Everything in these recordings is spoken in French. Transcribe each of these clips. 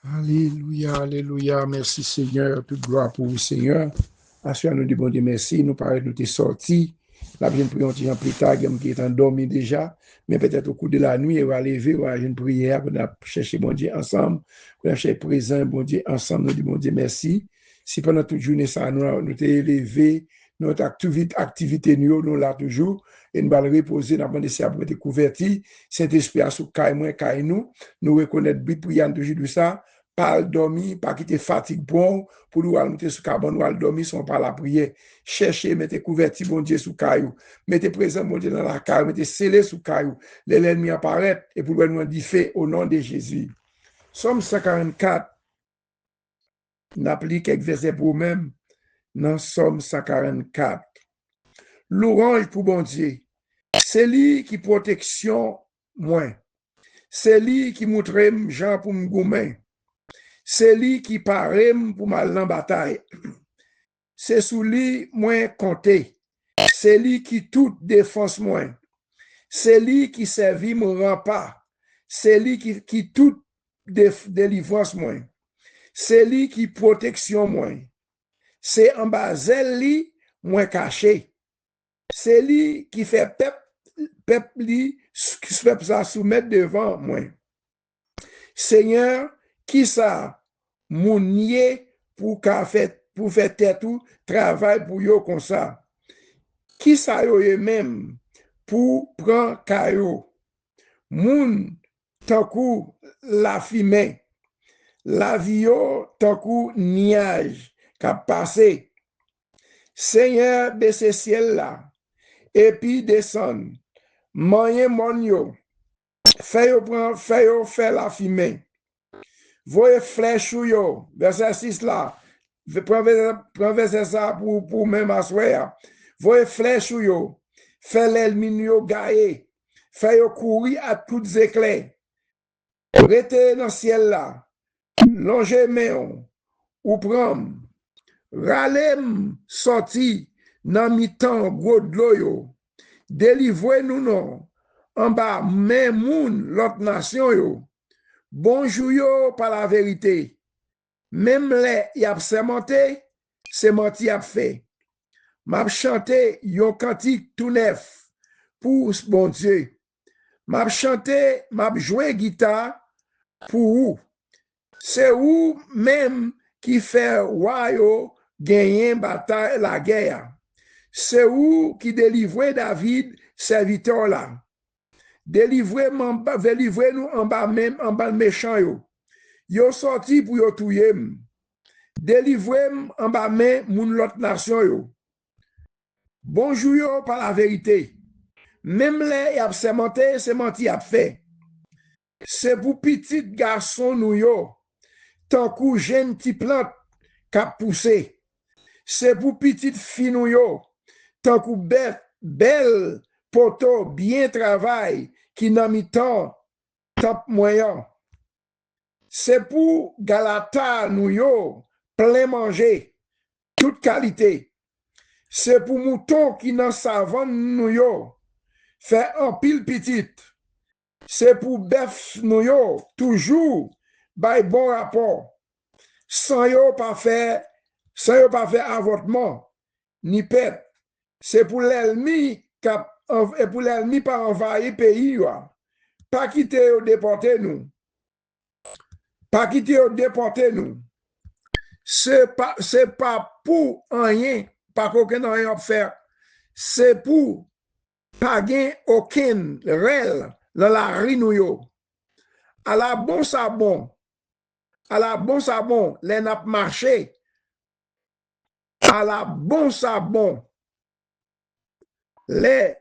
Alléluia, alléluia. Merci Seigneur. Toute gloire pour vous Seigneur. Assurez nous du bon Dieu merci. Nous paraît nous t'es sortis. La bien prions en plus tard, qui est endormi déjà. Mais peut-être au cours de la nuit, on va lever, on va une prière, on va chercher bon Dieu ensemble. On va chercher présent, bon Dieu ensemble. Nous disons bon Dieu merci. Si pendant toute journée, ça, nous t'es élevé, notre activité, nous là toujours. Et nous allons reposer, nous allons laisser après être convertis. Saint-Esprit a sous caille nous reconnaître but priant toujours de ça. Pas dormir, pas quitter fatigue pour nous aller monter sous carbone, nous aller dormir sans pas la prière. Cherchez, mettez couverture, bon Dieu, sous caillou. Mettez présent, bon Dieu, dans la caillou. Mettez scellé sous caillou. L'ennemi apparaît et pour nous dire fait au nom de Jésus. Somme 144, n'applique quelques versets pour vous-même. Dans Somme 144. Louange pour bon Dieu. C'est lui qui protection moins. C'est lui qui montre Jean pour me goumer. C'est lui qui paraît pour mal en bataille. C'est sous lui moins compté. C'est lui qui tout défense moins. C'est lui qui servit mon rempart. C'est lui qui tout délivrance moins. C'est lui qui protection moins. C'est en bas lui moins caché. C'est lui qui fait peuple ça soumettre devant moi. Seigneur, qui ça mounier pour faire tout travail pour yo comme ça. Qui ça yo même pour prendre caillou. Moun tankou la fime. La vie tankou niage qu'a passé. Seigneur baisse ciel là et puis descend. Moyen mon yo. Fait la fime. Voyez flèche ou yo, verset 6 là. Prends verset ça pour même assoir. Voyez flèche ou yo. Fait l'ennemi yo gaye. Fait yo courir à toutes éclairs. Rete dans le ciel là. Longe main ou prendre. Ralem sorti dans mi-temps gros de l'eau yo. Délivrez-nous non. En bas, même moun l'autre nation yo. Bonjour yo par la vérité. Même les y a sémenté, c'est menti a fait. M'a chanté yon cantique tout neuf pour bon Dieu. M'a chanté, m'a joué guitare pour où? C'est où même qui fait royaume gagner bataille la guerre. C'est où qui délivrait David serviteur là. Délivrez-nous en bas même en bas méchant yo. Yo sorti pour yo touyer. Délivrez-moi en bas main moun l'autre nation yo. Bonjour yo par la vérité. Même les y a sémenté, c'est menti a fait. C'est pour petit garçon nous yo. Tant que jeune petit plante qu'a poussé. C'est pour petite fille nous yo. Tant que belle poteau bien travail qui n'a mis temps moyen. C'est pour Galata nous yo plein manger, toute qualité. C'est pour mouton qui dans savane nous yo fait un pile petite. C'est pour bœuf nous yo toujours bay bon rapport. Sans yo pas faire avortement ni pète. C'est pour l'ennemi et pour l'ennemi pas envahir pays yo. Pas quitter ou déporter nous. Pas quitter ou déporter nous. C'est pas pour rien, pas qu'aucun rien à faire. C'est pour pas gagner aucun réel dans la rue. À la bon sabon, les n'a marché. À la bon sabon, les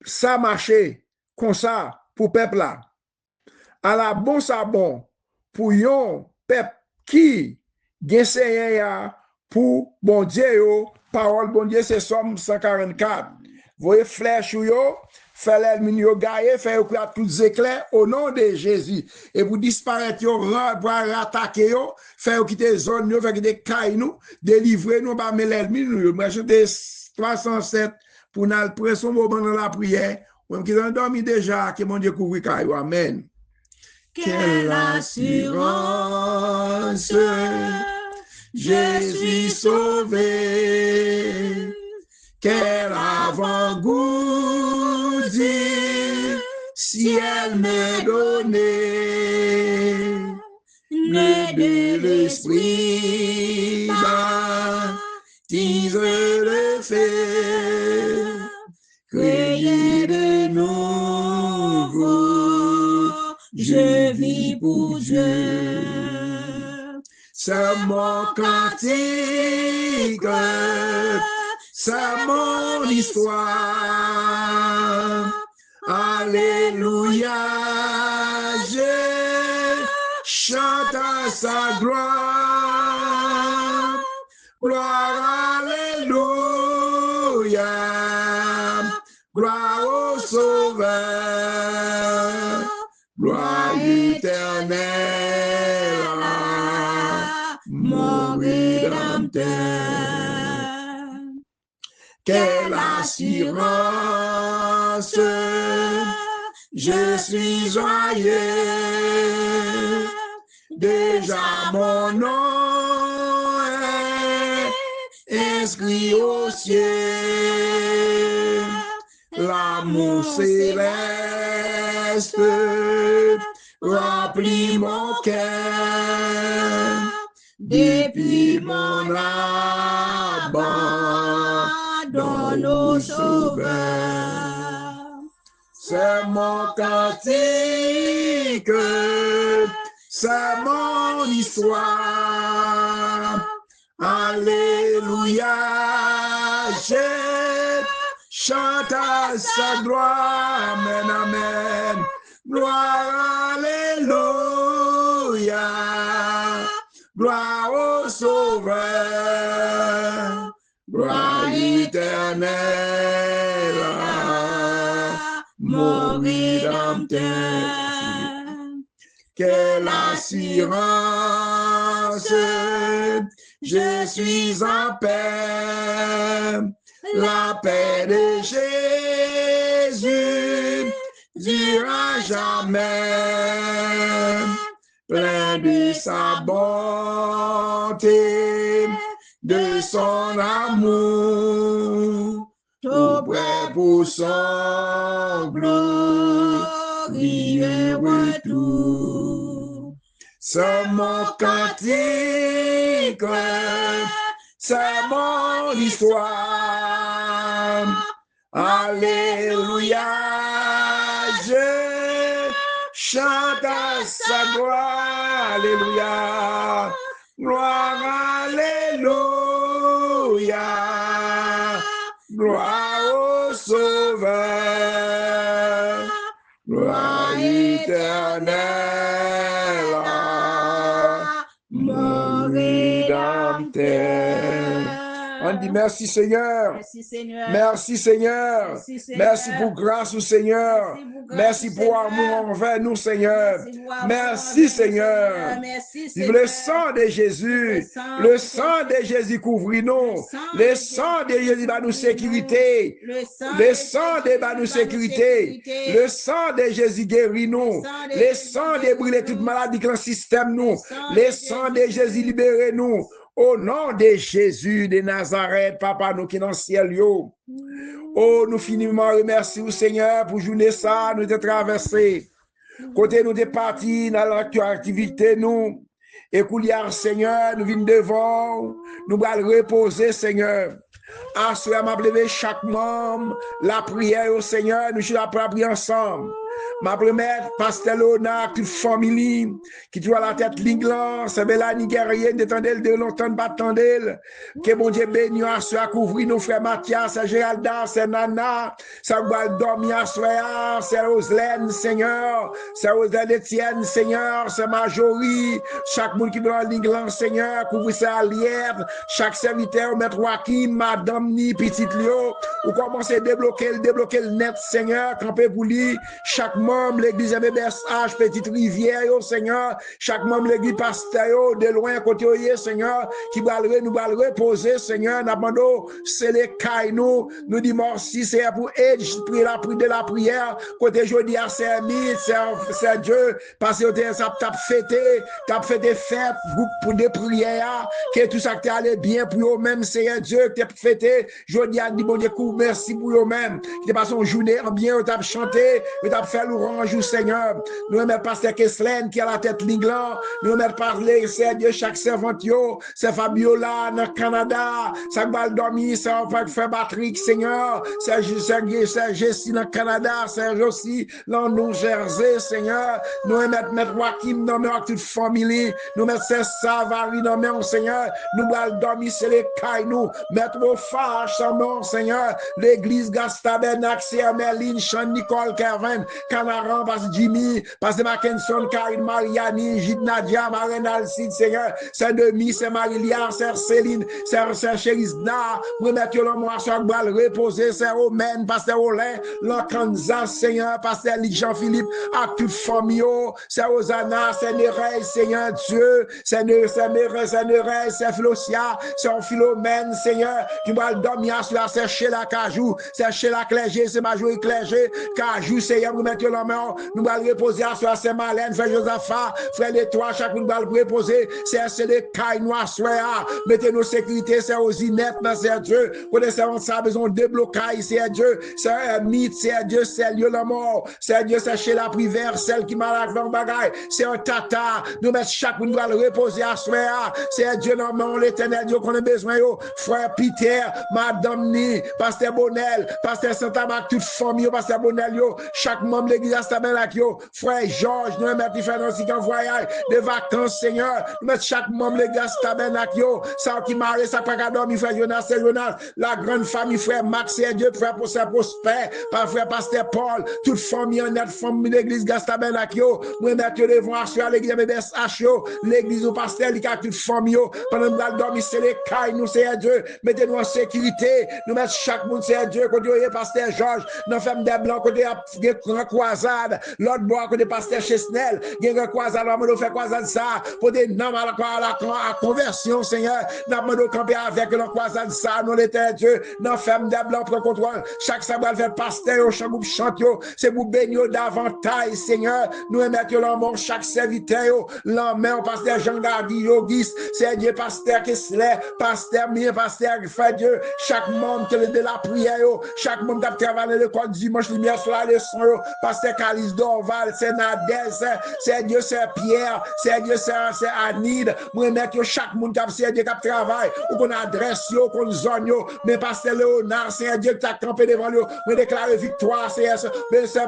ça marché comme ça pour peuple là. À la bon sabon, pour yon peuple qui gen pour bon Dieu yo, parole bon Dieu c'est Somme 144. Voyez flèche yo, fait l'ennemi yo gaye, fait yo à tous éclairs au nom de Jésus. Et pour disparaître yo, pour attaquer yo, fait yo quitter zone yo, fait quitter caille nous, délivrer nous ba mais l'ennemi nous. Moi je 307 pour nous prendre son moment dans la prière. Ou qui ont dormi déjà, que mon Dieu couvre caille. Amen. Quelle assurance, je suis sauvé. Quel avant-goût du ciel me donnait. Le de l'esprit baptise le feu. Créé de nouveau, je vis pour Dieu. C'est mon cantique, c'est mon histoire. Alléluia, je chante à sa gloire. Gloire, alléluia. Gloire au Sauveur, gloire éternelle à mon Rédempteur. Quelle assurance, je suis joyeux, déjà mon nom est inscrit au ciel. L'amour céleste remplit mon cœur depuis mon abandon au Sauveur. C'est mon cantique, c'est mon histoire. Alléluia, je chante à sa gloire, amen, amen. Gloire, alléluia. Gloire au Sauveur. Gloire éternelle à mon Rédempteur. Quelle assurance, je suis en paix. La paix de Jésus durera jamais, plein de sa bonté, de son amour, tout prêt pour son glorieux retour. C'est mon cantique, c'est mon histoire. Alléluia, je chante à sa gloire. Alléluia, gloire, alléluia. Gloire au Sauveur, gloire éternelle à mon Rédempteur. On dit merci Seigneur. Merci Seigneur. Merci Seigneur. Merci, Seigneur. Merci pour grâce au Seigneur. Merci pour amour envers nous Seigneur. Merci Seigneur. Merci Vive Seigneur. le sang de Jésus. Le sang de Jésus couvre nous. Le sang de Jésus va nous sécurité. Le sang de va nous sécurité. Le sang de Jésus guérit nous. Le sang de brûler toute maladie dans le système nous. Le sang de Jésus libère nous. Au nom de Jésus de Nazareth, Papa, nous qui dans le ciel, yo. Oh, nous finiment remercier au Seigneur pour journée ça, nous avons traversé. Côté nous sommes partis dans l'activité, nous. Et couliard, Seigneur, nous venons devant, nous allons reposer, Seigneur. Assoyez m'a levé chaque membre, la prière au Seigneur, nous sommes après prier ensemble. Ma première, Pasteur Léonard, toute famille, qui doit la tête l'inglan, c'est belle la nigérienne, détendelle de longtemps, battendelle. Que mon Dieu bénisse, à couvrir nos frères Mathias, c'est Géralda, c'est Nana, c'est Gualdormi, c'est Roselène, Seigneur, c'est Roselène Etienne, Seigneur, c'est Majorie, chaque monde qui doit l'inglan, Seigneur, couvrir sa lièvre, chaque serviteur, Maître Joachim, Madame Ni, Petite Lio, ou commencer à débloquer le net, Seigneur, camper pour lui, chaque membre, l'église MBSH, Petite Rivière, Seigneur, chaque membre, l'église pasteur, de loin, côté, Seigneur, qui va nous reposer, Seigneur, nous demandons, c'est les cailles, nous disons merci, c'est pour aider, de la prière, côté jeudi à Saint-Mythe, c'est Dieu, parce que ça t'a fêté fête, groupe de prière, que tout ça qui allé bien pour eux-mêmes, c'est Dieu qui t'a fêté, jeudi à dit bon Dieu, merci pour eux-mêmes, qui t'a passé une journée bien, t'a chanté, t'a fait l'orange au Seigneur, nous aimons pasteur Kesslen qui a la tête l'inglant, nous aimons parler, c'est Dieu, chaque servante, c'est Fabiola dans le Canada, c'est Baldomi, c'est fait Patrick, Seigneur, c'est Jessie dans le Canada, c'est Josie dans New Jersey, Seigneur, nous aimons mettre Joachim dans notre toute famille, nous mettons Savary dans notre Seigneur, nous Baldomi, c'est les cailles, nous mettre vos fâches sans nom, Seigneur, l'église Gastabenac, c'est Merlin, Sean, Nicole, Kevin, Canaran, Pastor Jimmy, Pastor Mackinson, Karine, Mariani, Gide Nadia, Marine Alcide, Seigneur, c'est Demi, c'est Marie-Lia, c'est Céline, c'est Chérisna, nous mettons le mois sur le bal reposer, c'est Romaine, Pasteur Olin, l'Arkansas, Seigneur, Pasteur Jean-Philippe, à toute famille, c'est Osana, c'est Nereille, Seigneur Dieu, c'est Nereille, c'est Philosia, c'est Philomène, Seigneur, qui va le dormir sur la c'est chez la Cajou, c'est chez la Clergé, c'est Major Clergé, Cajou, Seigneur, nous mettons la main, nous allons reposer à soi, c'est Malène, frère Josaphat, frère de toi, chaque nous va reposer, c'est les cailles noires, mettez nos sécurités, c'est aux inettes, c'est Dieu, connaissez-vous ça, besoin de blocages, c'est Dieu, c'est un mythe, c'est Dieu, c'est lieu la mort, c'est Dieu, c'est chez la prière, celle qui malade dans le bagaille, c'est un tata, nous mettons chaque nous va reposer à soi, c'est Dieu, non, l'éternel Dieu qu'on a besoin, frère Peter, Madame Ni, Pasteur Bonnel, Pasteur Saint-Abac, toute famille, Pasteur Bonnel, chaque membre de l'église Astabelac, frère Georges, nous mettons différents aussi qu'en voyage, des vacances, Seigneur, nous mettons chaque membre de l'église Astabelac, ça qui marie, ça pas qu'à dormir, frère Jonas, c'est Jonas, la grande famille, frère Max, et Dieu, frère Prosper, par frère Pasteur Paul, toute famille, en net, famille de l'église Gastabelac, nous mettons devant sur l'église MBSH, l'église au pasteur, toute famille, pendant que nous dormir, c'est les cailles, nous, c'est Dieu, mettez-nous en sécurité, nous mettons chaque monde, c'est Dieu, côté pasteur Georges, nous faisons des blancs, côté grand croisade, l'autre bois, côté pasteur Chesnel, il y a un croisade, nous faisons croisade ça, côté non, à la conversion, Seigneur, nous avons camper avec la croisade ça, nous l'éternel Dieu, nous faisons des blancs pour contrôle, chaque sabbat, fait pasteur, chaque groupe chante, c'est pour bénir davantage, Seigneur, nous mettons l'amour, chaque serviteur, l'homme, pasteur Jean Gardi, Auguste, c'est Dieu, pasteur Kessler, pasteur Mien, pasteur fait Dieu, chaque membre qui est de la prière, chaque membre qui travaille à l'école dimanche, lumière sur la leçon, pasteur Calice Dorval, c'est Nadège, c'est Dieu, c'est Pierre, c'est Dieu, c'est Anide, moi mettre chaque monde qui a Dieu qui travaille, ou qu'on adresse, qu'on zone, mais pasteur Léonard, c'est Dieu qui a campé devant nous, moi déclare victoire, c'est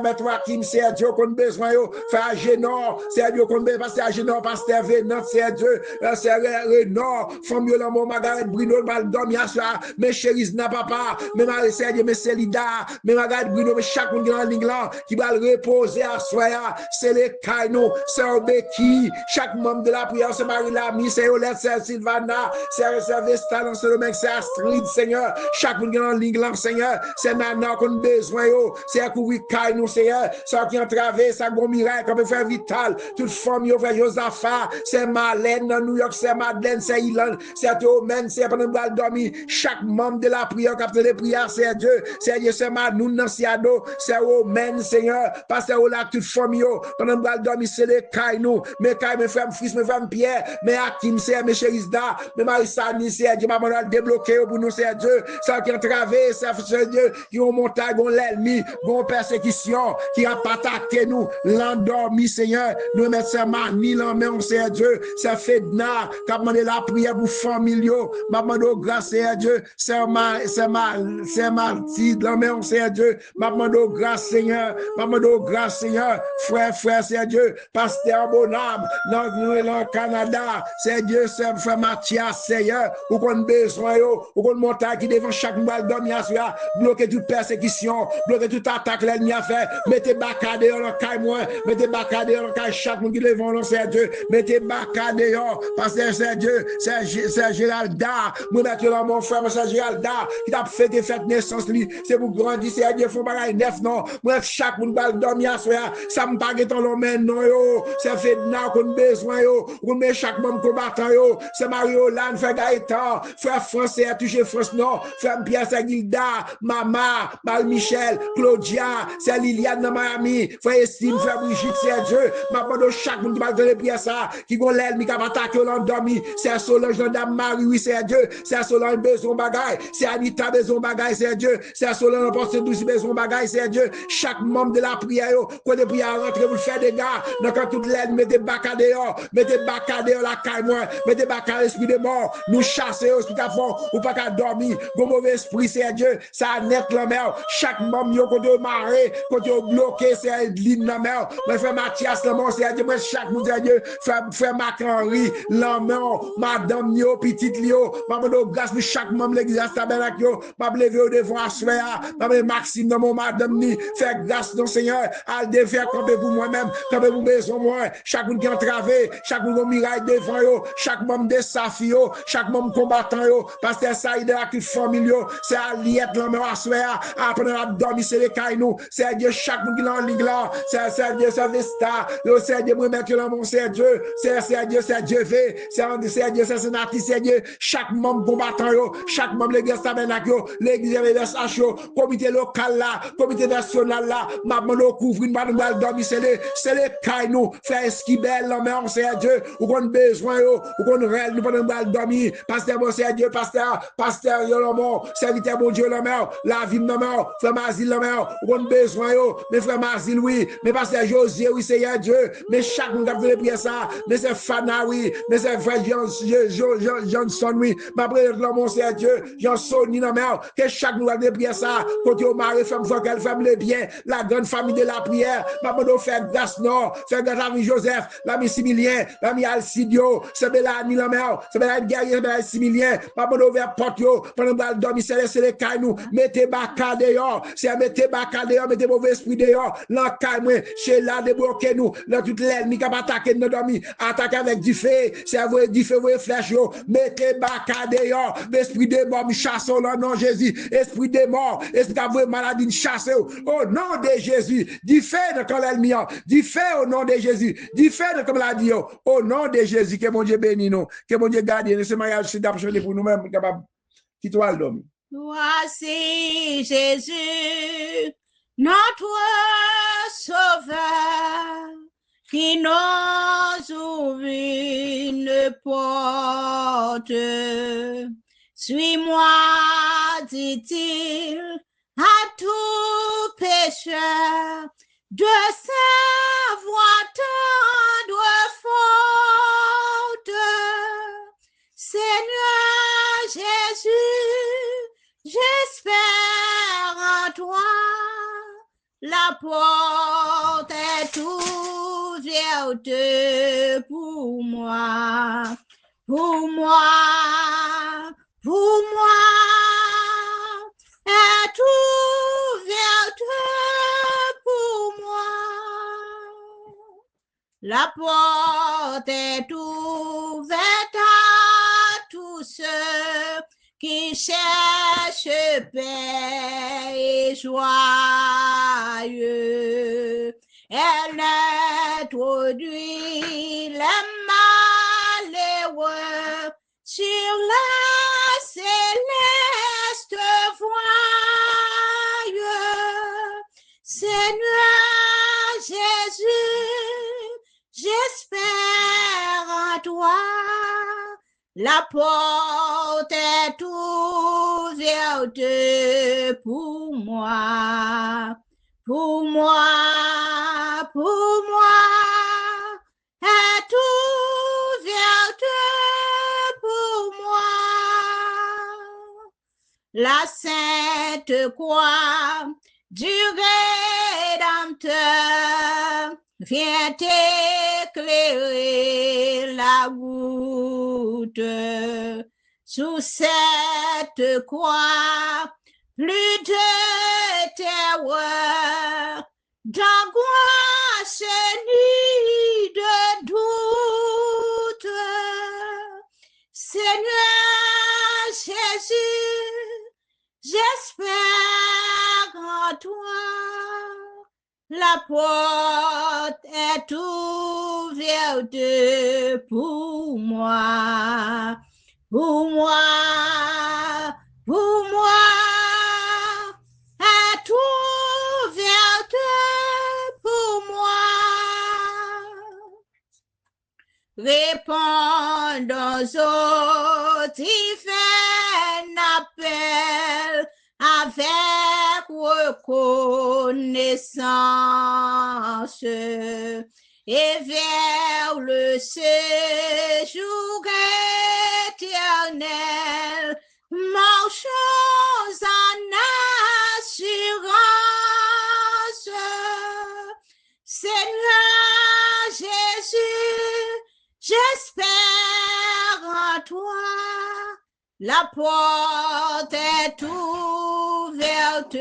Maître Joachim, c'est Dieu qu'on a besoin, frère Génor, c'est Dieu qu'on a besoin, pasteur Génor, pasteur Vénant, c'est Dieu, c'est Renor, famille l'amour, Margaret Bruno, Baldom, Yasua, mes chéris, n'a papa, mais Marie Serge, mais Célida, mais Margaret Bruno, mais chaque monde dans l'Ingland, qui va le reposer à soi, c'est les Kaino, c'est Obeki, chaque membre de la prière, c'est Marie Lamy, c'est Olette, c'est Sylvana, c'est Vestal, c'est le mec, c'est Astrid, Seigneur, chaque monde dans l'Ingland, Seigneur, c'est Nana qu'on a besoin, c'est Koui Kaino, Seigneur, c'est qui entravé, c'est bon miracle, comme frère Vital, toute famille, frère Josaphat, c'est Malène, dans New York, c'est Madeleine, c'est Ilan, c'est Omen, c'est pendant le dormir, chaque membre de la prière, capteur de prière, c'est Dieu, c'est Manoun, Nansiado, c'est Omen, Seigneur, pasteur Ola, toute famille, pendant le dormir, c'est les Kaino, mes Kaino, mes frères, fils, mes frères, Pierre, mes Hakim, c'est mes Chérisda, mes Marissani, c'est Dieu, maman, débloqué pour nous, c'est Dieu, ça qui entravé, c'est Dieu, qui ont montagne, qui ont l'ennemi, qui ont persécution, qui a attaqué nous, l'endormi, Seigneur, nous mettons ça, Mani, l'emmène, c'est Dieu, c'est Fedna, qui a demandé la prière pour famille, maman, grâce, c'est Dieu, c'est Marty, l'emmène, c'est Dieu, maman, grâce, Seigneur, maman, grâce, Seigneur, frère, c'est Dieu, pasteur Bonham, dans le Canada, c'est Dieu, c'est frère Mathias, Seigneur, ou qu'on a besoin, ou qu'on montagne qui devant chaque nouvelle dormir, bloquer toute persécution, bloquer toute attaque, l'ennemi a fait, mettez bacade dans le caille, moi, mettez bacade dans le caille, chaque monde qui devant, c'est Dieu, mettez bacade dehors, parce que c'est Dieu, c'est Géralda, moi, maintenant, mon frère, c'est Géralda, qui t'a fait des fêtes naissance, c'est pour grandir, c'est Dieu, faut pas neuf, non, moi, chaque monde va mal dormi à soir, ça me pague dans l'homme non yo, c'est fait n'a qu'on besoin yo, qu'on met chaque membre combattant yo, c'est Mario Lan, frère Gaëtan, frère Français a touché France non, frère Pierre Sagilda, Mama, Mal Michel, Claudia, c'est Liliane dans Miami, frère Estime, frère Brigitte, c'est Dieu, ma bande chaque monde qui va donner pièce ça, qui gon l'aile, mi cap attaquer l'endormi, c'est Solange Madame Marie, oui, c'est Dieu, c'est Solange besoin bagaille, c'est Anita besoin bagaille, c'est Dieu, c'est Solange porte douce besoin bagaille, c'est Dieu, chaque membre de la prière, quand des prières rentrent, vous faire des gars, donc quand toute l'aile, mettez bac à dehors, la caille moi, mettez bac à l'esprit de mort, nous chasser au hospital fort, ou pas qu'à dormir, bon mauvais esprit, c'est Dieu, ça net la mer, chaque membre, yo, quand vous marré, quand vous bloqué, c'est ligne la mer, mais frère Mathias, le mot, c'est Dieu, moi, chaque monde, c'est Dieu, frère Mac-Henri, la mer, madame, yo, petite, yo, maman, grâce, pour chaque membre, l'église, tabernacle, yo, m'a levé au devant, à soir, maman, Maxime, non, mon madame, ni, faire grâce, non, Seigneur, à le défaire, camper pour moi-même, camper pour besoin, moi, chaque monde qui entravé, chaque monde qui miraille devant, yo, chaque membre de Safi, yo, chaque membre combattant, yo, pasteur Saïd, la toute famille, yo, c'est à liette, la main, à soir, après, la dormi, c'est les cailloux, c'est Dieu, chaque monde qui est en ligue là, c'est Dieu, c'est Vesta, c'est Dieu, moi, mettre là, mon, c'est Dieu, c'est Dieu, c'est Dieu, c'est sénatrice, c'est Dieu, chaque membre combattant, yo, chaque membre de l'église tabernacle, l'église MSH, comité local là, comité national là, maman, couvre une manuelle dormi, c'est les cailloux, frère Esquibel, la main, c'est Dieu, ou qu'on besoin, yo, ou qu'on rêve, nous prenons mal dormi, pasteur, bon, c'est Dieu, pasteur, yo, la mort, serviteur, bon Dieu, la main, la vie, la main, frère Mazil, la main, ou qu'on besoin, yo, mais frère Mazil, oui, mais pasteur José, oui, c'est Dieu, mais chaque monde a fait les prières ça, mais c'est Fana, oui, mais c'est frère Johnson, oui, ma prière, mon c'est Dieu, Johnson, ni la main, que chaque monde a fait les prières ça, quand au mari, femme, qu'elle femme les biens, la grande famille de la prière, ma bonne faire grâce, non, faire grâce à l'ami Joseph, l'ami Similien, l'ami Alcidio, c'est Bélani la mère, c'est Bélani guerrier, c'est Bélani Similien, ma bonne ouvert porte yo, pendant que vous dormir, c'est les cailles nous, mettez baka dehors, c'est mettez baka dehors, mettez mauvais esprit dehors, l'encaille moi, chez là, débloquez nous, dans toute l'ennemi qui va attaquer nous dormir, attaquer avec du feu, c'est vous du feu, vous flèche yo, mettez baka dehors, l'esprit des morts, chasse au nom de Jésus, esprit des morts, esprit d'avoir maladie, chasse au nom de Jésus, du feu dans l'ennemi, du feu au nom de Jésus, du feu comme l'a dit, au nom de Jésus, que mon Dieu bénisse nous, que mon Dieu garde nous, ce mariage, c'est d'approcher pour nous-mêmes, capable, qui toi le dormir. Voici Jésus, notre Sauveur, qui nous ouvre une porte. Suis-moi, dit-il, à tout pécheur, de sa voix tendre forte. Seigneur Jésus, j'espère en toi. La porte est ouverte pour moi, pour moi, pour moi. Est ouverte pour moi. La porte est ouverte à tous ceux qui cherchent paix et joyeux. Elle introduit les malheureux sur la céleste voie. Seigneur Jésus, j'espère en toi. La porte est ouverte pour moi, pour moi, pour moi. Est ouverte pour moi. La sainte croix du Rédempteur vient éclairer la route. Sous cette croix, plus de terreur, d'angoisse ni de doute. Seigneur Jésus, j'espère en toi. La porte est ouverte pour moi, pour moi, pour moi, est ouverte pour moi. Répondons aux divins appels avec reconnaissance et vers le séjour éternel, marchons en assurance. Seigneur Jésus, j'espère en toi. La porte est ouverte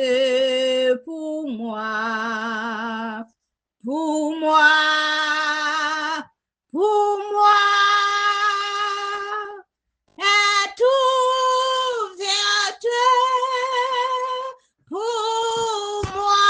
pour moi, pour moi, pour moi. Est ouverte pour moi.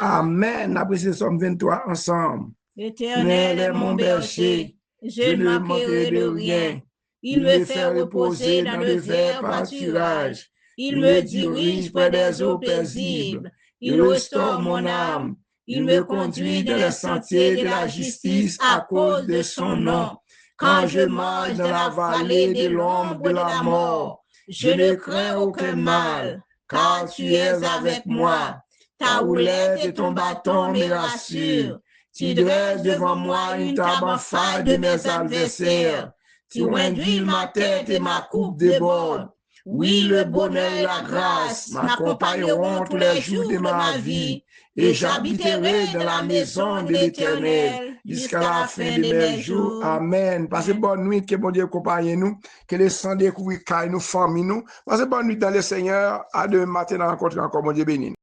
Amen. Après ce Somme 23 ensemble. L'Éternel est mon berger, je ne manquerai de rien. Il me fait reposer dans le vert pâturage. Il me dirige près des eaux paisibles. Il restaure mon âme. Il me conduit dans les sentiers de la justice à cause de son nom. Quand je marche dans la vallée de l'ombre de la mort, je ne crains aucun mal, car tu es avec moi. Ta houlette et ton bâton me rassurent. Tu dresses devant moi une table en face de mes adversaires. Tu induis ma tête et ma coupe déborde. Oui, le bonheur et la grâce m'accompagneront tous les jours de ma vie, et j'habiterai dans la maison de l'Éternel jusqu'à la fin de mes jours. Amen. Passez bonne nuit, que bon Dieu accompagne nous, que le sang découvre caille nous, famille nous. Passez bonne nuit dans le Seigneur. À demain matin, rencontrer encore, mon Dieu béni.